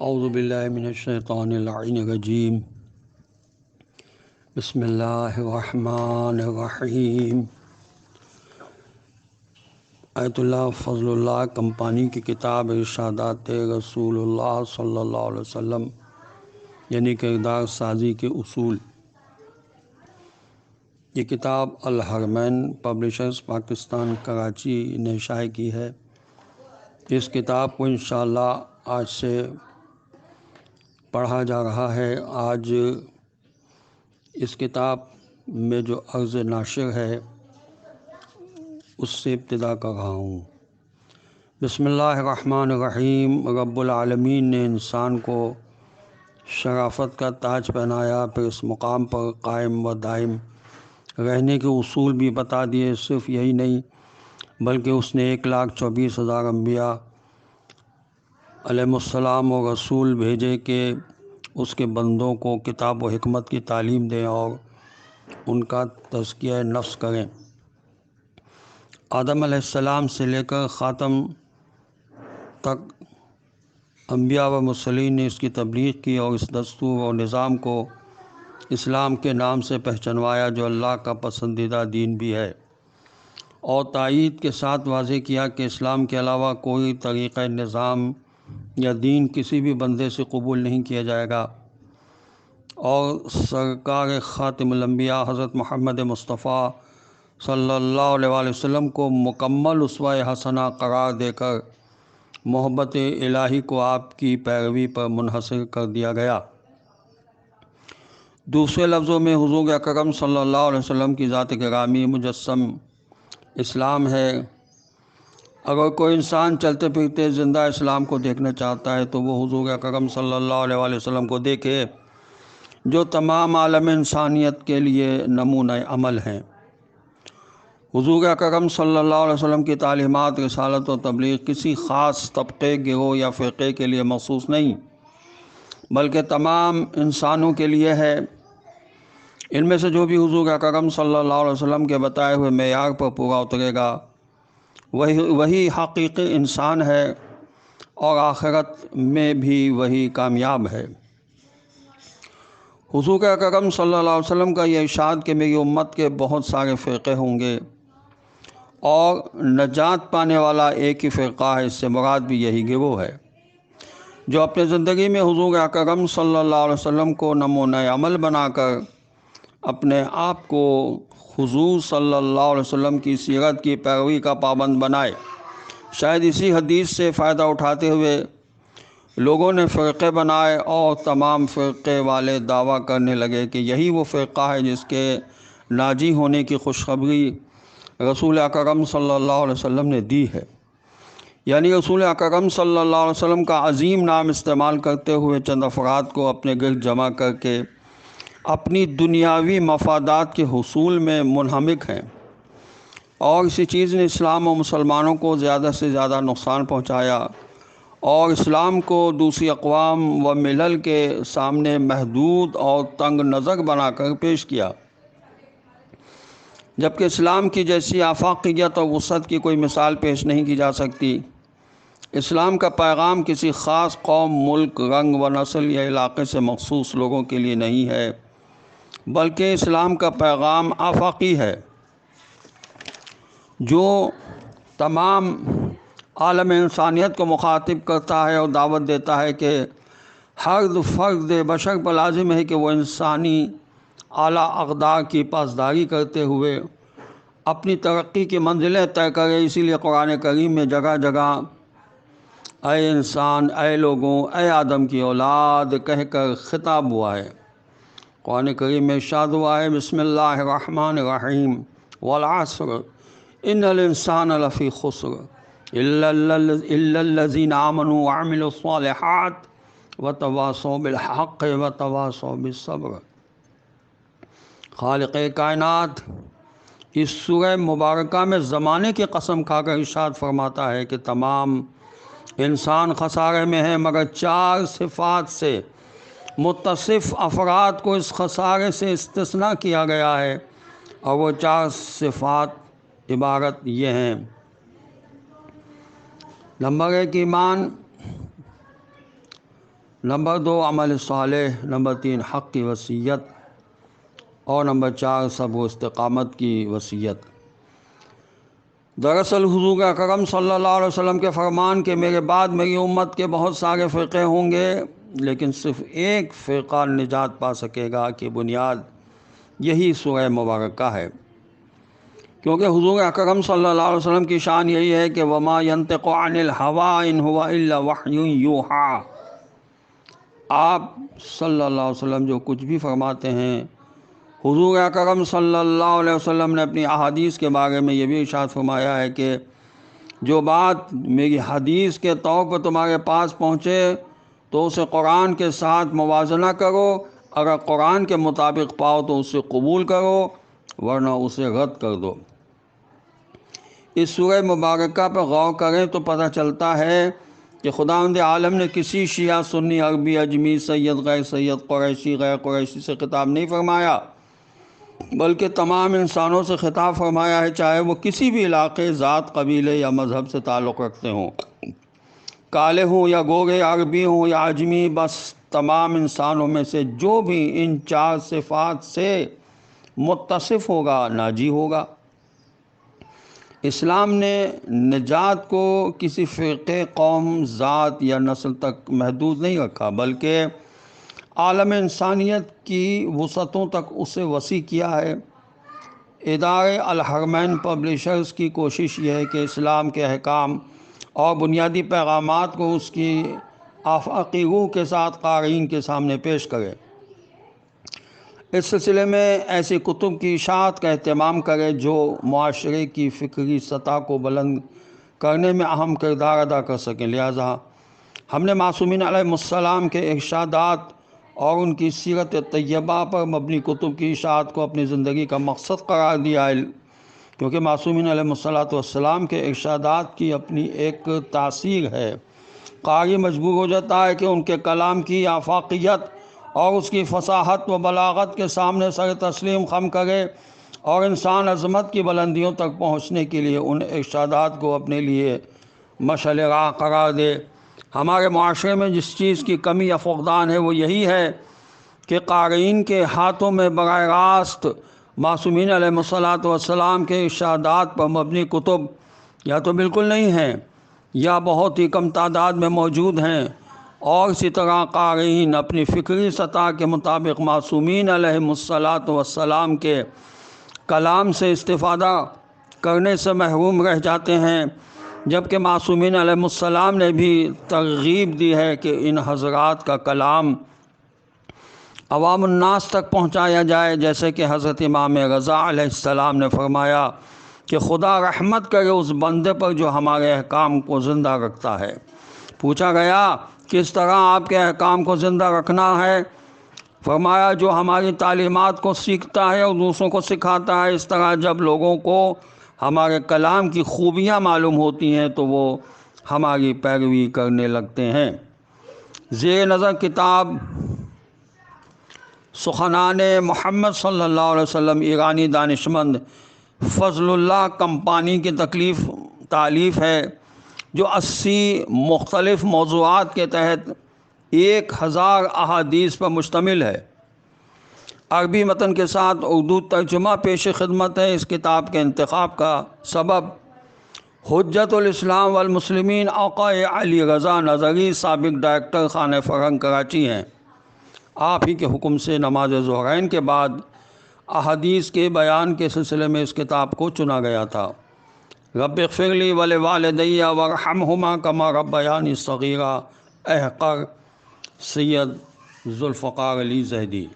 اعوذ باللہ من الشیطان اللعین الرجیم بسم اللہ الرحمن الرحیم۔ آیت اللہ فضل اللہ کمپانی کی کتاب ارشادات رسول اللہ صلی اللہ علیہ وسلم یعنی کردار سازی کے اصول۔ یہ کتاب الحرمین پبلشرز پاکستان کراچی نے شائع کی ہے۔ اس کتاب کو انشاءاللہ آج سے پڑھا جا رہا ہے۔ آج اس کتاب میں جو عرض ناشر ہے اس سے ابتدا کر رہا ہوں۔ بسم اللہ الرحمن الرحیم۔ رب العالمین نے انسان کو شرافت کا تاج پہنایا، پھر اس مقام پر قائم و دائم رہنے کے اصول بھی بتا دیے۔ صرف یہی نہیں بلکہ اس نے 1,24,000 انبیاء علیہ السلام و رسول بھیجے کہ اس کے بندوں کو کتاب و حکمت کی تعلیم دیں اور ان کا تزکیہ نفس کریں۔ آدم علیہ السلام سے لے کر خاتم تک انبیاء و مرسلین نے اس کی تبلیغ کی اور اس دستور و نظام کو اسلام کے نام سے پہچنوایا جو اللہ کا پسندیدہ دین بھی ہے، اور تائید کے ساتھ واضح کیا کہ اسلام کے علاوہ کوئی طریقہ نظام یا دین کسی بھی بندے سے قبول نہیں کیا جائے گا، اور سرکار خاتم الانبیاء حضرت محمد مصطفیٰ صلی اللہ علیہ وآلہ وسلم کو مکمل اسوہ حسنہ قرار دے کر محبت الہی کو آپ کی پیروی پر منحصر کر دیا گیا۔ دوسرے لفظوں میں حضور اکرم صلی اللہ علیہ وسلم کی ذات گرامی مجسم اسلام ہے۔ اگر کوئی انسان چلتے پھرتے زندہ اسلام کو دیکھنا چاہتا ہے تو وہ حضور اکرم صلی اللہ علیہ وآلہ وسلم کو دیکھے جو تمام عالم انسانیت کے لیے نمونہ عمل ہیں۔ حضور اکرم صلی اللہ علیہ وسلم کی تعلیمات، رسالت و تبلیغ کسی خاص طبقے، گروہ یا فرقے کے لیے مخصوص نہیں بلکہ تمام انسانوں کے لیے ہے۔ ان میں سے جو بھی حضور اکرم صلی اللہ علیہ وسلم کے بتائے ہوئے معیار پر پورا اترے گا وہی حقیقی انسان ہے اور آخرت میں بھی وہی کامیاب ہے۔ حضور اکرم صلی اللہ علیہ وسلم کا یہ ارشاد کہ میری امت کے بہت سارے فرقے ہوں گے اور نجات پانے والا ایک ہی فرقہ ہے، اس سے مراد بھی یہی گروہ ہے جو اپنے زندگی میں حضور اکرم صلی اللہ علیہ وسلم کو نمونہ عمل بنا کر اپنے آپ کو حضور صلی اللہ علیہ وسلم کی سیرت کی پیروی کا پابند بنائے۔ شاید اسی حدیث سے فائدہ اٹھاتے ہوئے لوگوں نے فرقے بنائے اور تمام فرقے والے دعویٰ کرنے لگے کہ یہی وہ فرقہ ہے جس کے ناجی ہونے کی خوشخبری رسول اکرم صلی اللہ علیہ وسلم نے دی ہے۔ یعنی رسول اکرم صلی اللہ علیہ وسلم کا عظیم نام استعمال کرتے ہوئے چند افراد کو اپنے گرد جمع کر کے اپنی دنیاوی مفادات کے حصول میں منہمک ہیں، اور اسی چیز نے اسلام و مسلمانوں کو زیادہ سے زیادہ نقصان پہنچایا اور اسلام کو دوسری اقوام و ملل کے سامنے محدود اور تنگ نظر بنا کر پیش کیا، جبکہ اسلام کی جیسی آفاقیت اور وسعت کی کوئی مثال پیش نہیں کی جا سکتی۔ اسلام کا پیغام کسی خاص قوم، ملک، رنگ و نسل یا علاقے سے مخصوص لوگوں کے لیے نہیں ہے بلکہ اسلام کا پیغام آفاقی ہے جو تمام عالم انسانیت کو مخاطب کرتا ہے اور دعوت دیتا ہے کہ ہر فرد بشر پر لازم ہے کہ وہ انسانی اعلیٰ اقدار کی پاسداری کرتے ہوئے اپنی ترقی کی منزلیں طے کرے۔ اسی لیے قرآن کریم میں جگہ جگہ اے انسان، اے لوگوں، اے آدم کی اولاد کہہ کر خطاب ہوا ہے۔ قرآن کریم میں ارشاد ہوا ہے بسم اللہ الرحمن الرحیم والعصر ان الانسان لفی خسر الا الذین آمنوا وعملوا الصالحات وتواصوا بالحق وتواصوا بالصبر۔ خالق کائنات اس سورہ مبارکہ میں زمانے کی قسم کھا کر ارشاد فرماتا ہے کہ تمام انسان خسارے میں ہیں مگر 4 صفات سے متصف افراد کو اس خسارے سے استثناء کیا گیا ہے، اور وہ 4 صفات عبارت یہ ہیں۔ نمبر 1 ایمان، نمبر 2 عمل صالح، نمبر 3 حق کی وصیت، اور نمبر 4 صبر و استقامت کی وصیت۔ دراصل حضور اکرم صلی اللہ علیہ وسلم کے فرمان کہ میرے بعد میری امت کے بہت سارے فرقے ہوں گے، لیکن صرف ایک فرقہ نجات پا سکے گا کی بنیاد یہی سورہ مبارکہ ہے، کیونکہ حضور اکرم صلی اللہ علیہ وسلم کی شان یہی ہے کہ وما ينطق عن الهوى ان هو الا وحی یوحی۔ آپ صلی اللہ علیہ وسلم جو کچھ بھی فرماتے ہیں، حضور اکرم صلی اللہ علیہ وسلم نے اپنی احادیث کے بارے میں یہ بھی ارشاد فرمایا ہے کہ جو بات میری حدیث کے طور پر تمہارے پاس پہنچے تو اسے قرآن کے ساتھ موازنہ کرو، اگر قرآن کے مطابق پاؤ تو اسے قبول کرو، ورنہ اسے رد کر دو۔ اس سورہ مبارکہ پر غور کریں تو پتہ چلتا ہے کہ خداوند عالم نے کسی شیعہ، سنی، عربی، اجمی، سید، غیر سید، قریشی، غیر قریشی سے خطاب نہیں فرمایا، بلکہ تمام انسانوں سے خطاب فرمایا ہے، چاہے وہ کسی بھی علاقے، ذات، قبیلے یا مذہب سے تعلق رکھتے ہوں، کالے ہوں یا گورے، عربی ہوں یا اجمی، بس تمام انسانوں میں سے جو بھی ان 4 صفات سے متصف ہوگا ناجی ہوگا۔ اسلام نے نجات کو کسی فرقے، قوم، ذات یا نسل تک محدود نہیں رکھا، بلکہ عالم انسانیت کی وسعتوں تک اسے وسیع کیا ہے۔ ادارے الحرمین پبلیشرز کی کوشش یہ ہے کہ اسلام کے احکام اور بنیادی پیغامات کو اس کی آفاقی روح کے ساتھ قارئین کے سامنے پیش کرے۔ اس سلسلے میں ایسی کتب کی اشاعت کا اہتمام کرے جو معاشرے کی فکری سطح کو بلند کرنے میں اہم کردار ادا کر سکیں۔ لہٰذا ہم نے معصومین علیہ السلام کے ارشادات اور ان کی سیرت طیبہ پر مبنی کتب کی اشاعت کو اپنی زندگی کا مقصد قرار دیا ہے، کیونکہ معصومین علیہ السلام کے ارشادات کی اپنی ایک تاثیر ہے۔ قاری مجبور ہو جاتا ہے کہ ان کے کلام کی آفاقیت اور اس کی فصاحت و بلاغت کے سامنے سر تسلیم خم کرے اور انسان عظمت کی بلندیوں تک پہنچنے کے لیے ان ارشادات کو اپنے لیے مشعل راہ قرار دے۔ ہمارے معاشرے میں جس چیز کی کمی یا فقدان ہے وہ یہی ہے کہ قارئین کے ہاتھوں میں براہ راست معصومین علیہ السلام کے ارشادات پر مبنی کتب یا تو بالکل نہیں ہیں یا بہت ہی کم تعداد میں موجود ہیں، اور اسی طرح قارئین اپنی فکری سطح کے مطابق معصومین علیہ السلام کے کلام سے استفادہ کرنے سے محروم رہ جاتے ہیں، جبکہ معصومین علیہ السلام نے بھی ترغیب دی ہے کہ ان حضرات کا کلام عوام الناس تک پہنچایا جائے، جیسے کہ حضرت امام رضا علیہ السلام نے فرمایا کہ خدا رحمت کرے اس بندے پر جو ہمارے احکام کو زندہ رکھتا ہے۔ پوچھا گیا کس طرح آپ کے احکام کو زندہ رکھنا ہے؟ فرمایا جو ہماری تعلیمات کو سیکھتا ہے اور دوسروں کو سکھاتا ہے۔ اس طرح جب لوگوں کو ہمارے کلام کی خوبیاں معلوم ہوتی ہیں تو وہ ہماری پیروی کرنے لگتے ہیں۔ زیر نظر کتاب سخنان محمد صلی اللہ علیہ وسلم ایرانی دانشمند فضل اللہ کمپانی کی تالیف ہے، جو 80 مختلف موضوعات کے تحت 1000 احادیث پر مشتمل ہے۔ عربی متن کے ساتھ اردو ترجمہ پیش خدمت ہے۔ اس کتاب کے انتخاب کا سبب حجت الاسلام والمسلمین آقا علی رضا نظری، سابق ڈائریکٹر خانہ فرہنگ کراچی ہیں۔ آپ ہی کے حکم سے نماز ظہرین کے بعد احادیث کے بیان کے سلسلے میں اس کتاب کو چنا گیا تھا۔ رب اغفر لی ولوالدی وارحمہما کما ربیانی صغیرا، احقر سید ذوالفقار علی زہدی۔